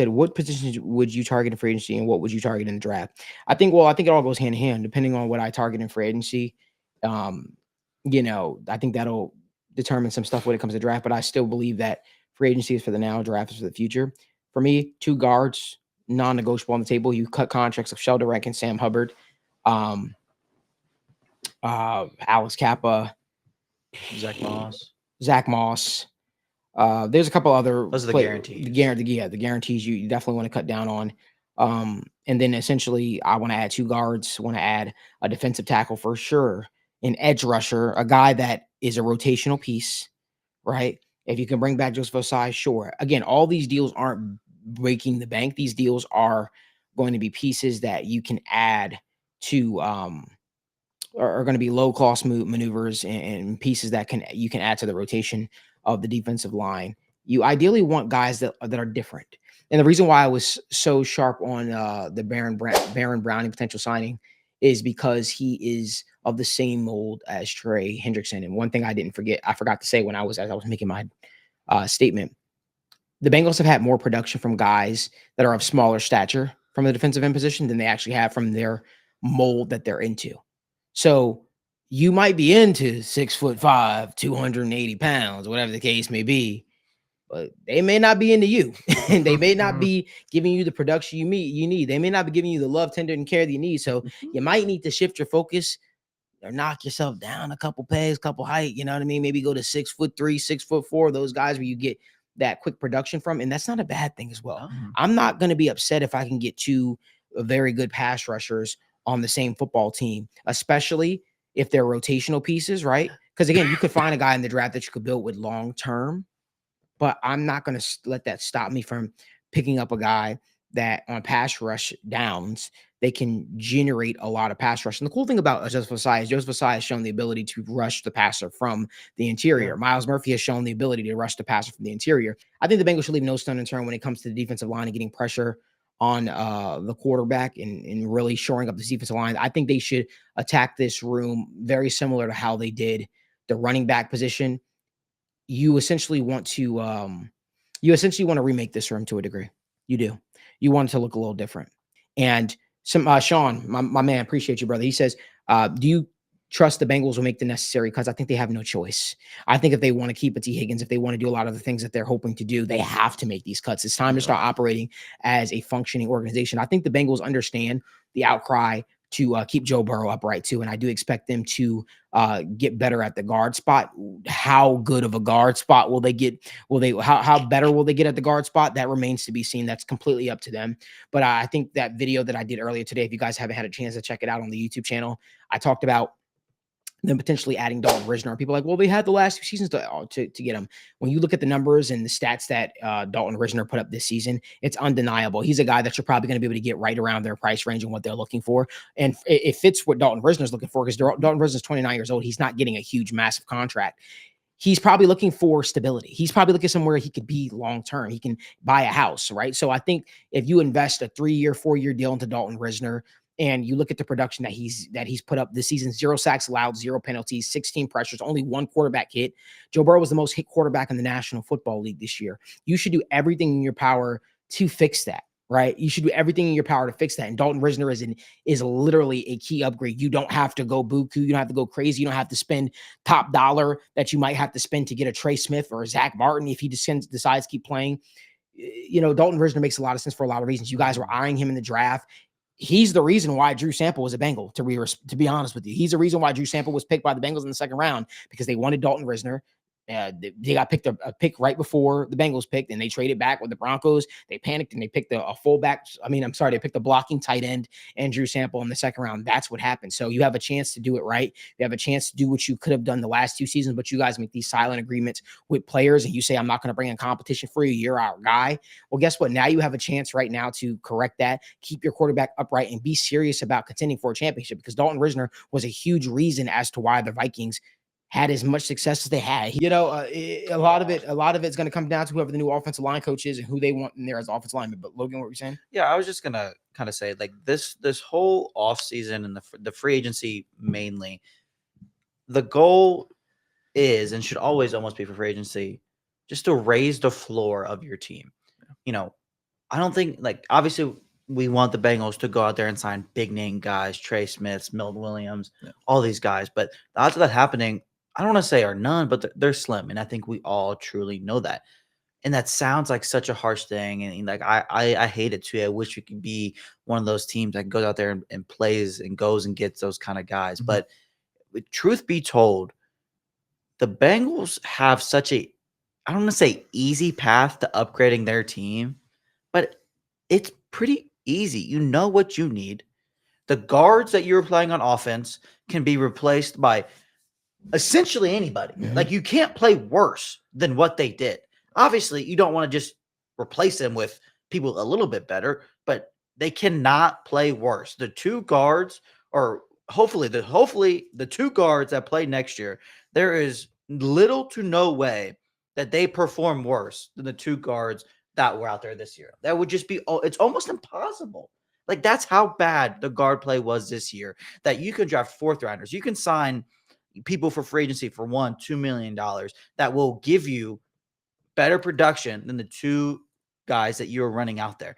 said, what positions would you target in free agency and what would you target in the draft? I think it all goes hand in hand depending on what I target in free agency. Um, I think that'll determine some stuff when it comes to draft, but I still believe that free agency is for the now, draft is for the future. For me, 2 guards, non-negotiable on the table. You cut contracts of Sheldon Rankin, Sam Hubbard, um, Alex Kappa, Zach Moss. Zach Moss. There's a couple other Those are the guarantees. The guarantees you definitely want to cut down on. And then essentially, I want to add 2 guards. Want to add a defensive tackle for sure, an edge rusher, a guy that is a rotational piece, right? If you can bring back Joseph Osai, sure. Again, all these deals aren't breaking the bank. These deals are going to be pieces that you can add to are going to be low cost maneuvers and pieces that you can add to the rotation of the defensive line. You ideally want guys that are different. And the reason why I was so sharp on the Baron Browning potential signing is because he is of the same mold as Trey Hendrickson. And one thing I forgot to say as I was making my statement, the Bengals have had more production from guys that are of smaller stature from the defensive end position than they actually have from their mold that they're into. So you might be into 6'5", 280 pounds, whatever the case may be, but they may not be into you. And they may not be giving you the production you need. They may not be giving you the love, tender, and care that you need. So you might need to shift your focus or knock yourself down a couple pegs, couple height. You know what I mean? Maybe go to 6'3", 6'4", those guys where you get that quick production from. And that's not a bad thing as well. I'm not going to be upset if I can get 2 very good pass rushers on the same football team, especially if they're rotational pieces, right? Because again, you could find a guy in the draft that you could build with long term, but I'm not going to let that stop me from picking up a guy that on pass rush downs, they can generate a lot of pass rush. And the cool thing about Joseph Osai has shown the ability to rush the passer from the interior. Yeah. Miles Murphy has shown the ability to rush the passer from the interior. I think the Bengals should leave no stone unturned when it comes to the defensive line and getting pressure on the quarterback and really shoring up the defensive line. I think they should attack this room very similar to how they did the running back position. You essentially want to remake this room to a degree. You do. You want it to look a little different. And some Sean, my man, appreciate you, brother. He says, do you trust the Bengals will make the necessary cuts? I think they have no choice. I think if they want to keep a T. Higgins, if they want to do a lot of the things that they're hoping to do, they have to make these cuts. It's time to start operating as a functioning organization. I think the Bengals understand the outcry to keep Joe Burrow upright too. And I do expect them to get better at the guard spot. How good of a guard spot will they get? How better will they get at the guard spot? That remains to be seen. That's completely up to them. But I think that video that I did earlier today, if you guys haven't had a chance to check it out on the YouTube channel, I talked about them potentially adding Dalton Risner. People are like, well, they had the last 2 seasons to get him. When you look at the numbers and the stats that Dalton Risner put up this season, it's undeniable. He's a guy that you're probably going to be able to get right around their price range and what they're looking for. And it fits what Dalton Risner's looking for because Dalton Risner's 29 years old. He's not getting a huge, massive contract. He's probably looking for stability. He's probably looking somewhere he could be long-term. He can buy a house, right? So I think if you invest a 3-year, 4-year deal into Dalton Risner, and you look at the production that he's put up this season, 0 sacks allowed, 0 penalties, 16 pressures, only 1 quarterback hit. Joe Burrow was the most hit quarterback in the National Football League this year. You should do everything in your power to fix that, right? You should do everything in your power to fix that. And Dalton Risner is literally a key upgrade. You don't have to go buku. You don't have to go crazy. You don't have to spend top dollar that you might have to spend to get a Trey Smith or a Zach Martin if he decides to keep playing. Dalton Risner makes a lot of sense for a lot of reasons. You guys were eyeing him in the draft. He's the reason why Drew Sample was a Bengal, to be honest with you. He's the reason why Drew Sample was picked by the Bengals in the 2nd round because they wanted Dalton Risner. They got picked a pick right before the Bengals picked, and they traded back with the Broncos. They panicked and they picked a fullback. They picked a blocking tight end and Drew Sample in the 2nd round. That's what happened. So you have a chance to do it right. You have a chance to do what you could have done the last 2 seasons, but you guys make these silent agreements with players, and you say, I'm not going to bring in competition for you. You're our guy. Well, guess what? Now you have a chance right now to correct that, keep your quarterback upright, and be serious about contending for a championship because Dalton Risner was a huge reason as to why the Vikings had as much success as they had. A lot of it's going to come down to whoever the new offensive line coach is and who they want in there as offensive lineman. But Logan, what were you saying? Yeah, I was just going to kind of say, like, this whole offseason and the free agency mainly, the goal is and should always almost be for free agency just to raise the floor of your team. I don't think, like, obviously we want the Bengals to go out there and sign big name guys, Trey Smiths, Milton Williams, all these guys. But the odds of that happening, I don't want to say are none, but they're slim. And I think we all truly know that. And that sounds like such a harsh thing. And like, I hate it too. I wish we could be one of those teams that goes out there and plays and goes and gets those kind of guys. But truth be told, the Bengals have such a, I don't want to say easy path to upgrading their team, but it's pretty easy. You know what you need. The guards that you're playing on offense can be replaced by essentially anybody. Like, you can't play worse than what they did. Obviously, you don't want to just replace them with people a little bit better, but they cannot play worse. The two guards, or hopefully the two guards that play next year, there is little to no way that they perform worse than the two guards that were out there this year. That would just be, it's almost impossible. Like, that's how bad the guard play was this year, that you can draft fourth rounders. You can sign people for free agency for $1-2 million that will give you better production than the two guys that you're running out there.